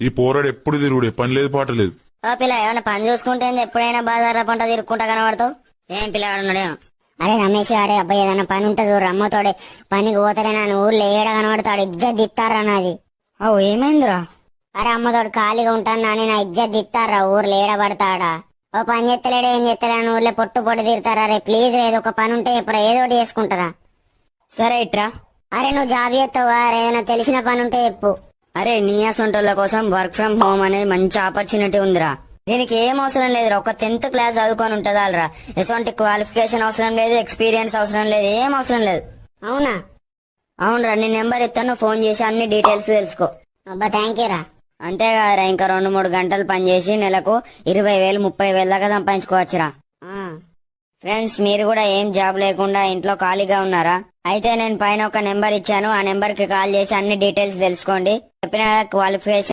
ఈ పోరాడు ఎప్పుడు తిరుగుడే, పని లేదు పాట లేదు. ఓ పిల్ల ఏమైనా పని చూసుకుంటే ఎప్పుడైనా బాజారా పంట తిరుక్కుంటా కనబడతావు. ఏం పిల్లగాడున్నాడే? అరే రమేష్ గారే అబ్బాయి ఏదైనా పని ఉంటుంది చూడు, అమ్మతోడే పనికి పోతాడే నన్ను ఊర్లో ఏడ కనబడతాడు, ఇజ్జత్ దిత్తారా నాది. ఓ ఏమైందిరా? అరే అమ్మతోడు ఖాళీగా ఉంటాను నాని, నా ఇజ్జత్ దిత్తారా ఊర్లో ఏడ పడతాడా. ఓ పని చేస్తలేడు ఏం చేస్తలేడు ఊర్లో పొట్టు తిడతారా. రే ప్లీజ్ ఏదో ఒక పని ఉంటే ఇప్పుడు ఏదో ఒకటి చేసుకుంటారా. సరే ఇట్రా. అరే నువ్వు జాబ్ చేస్తావా, ఏదైనా తెలిసిన పని ఉంటే చెప్పు. అరే నీ అసొంటోళ్ళ కోసం వర్క్ ఫ్రం హోమ్ అనేది మంచి ఆపర్చునిటీ ఉందిరా. దీనికి ఏం అవసరం లేదురా, ఒక 10th క్లాస్ చదువుకొని ఉంటదాలరా. ఎటువంటి క్వాలిఫికేషన్ అవసరం లేదు, ఎక్స్పీరియన్స్ అవసరం లేదు, ఏం అవసరం లేదు. అవునా? అవునరా, నీ నెంబర్ ఇస్తాను, ఫోన్ చేసి అన్ని డీటెయిల్స్ తెలుసుకో. అబ్బా థ్యాంక్ యూ రా. అంతేకాదురా, ఇంకా 2-3 గంటలు పనిచేసి నెలకు 20,000 30,000 దాకా సంపాదించుకోవచ్చురా. ఫ్రెండ్స్, మీరు కూడా ఏం జాబ్ లేకుండా ఇంట్లో ఖాళీగా ఉన్నారా? అయితే నేను పైన ఒక నెంబర్ ఇచ్చాను, ఆ నెంబర్ కి కాల్ చేసి అన్ని డీటెయిల్స్ తెలుసుకోండి. చెప్పిన క్వాలిఫికేషన్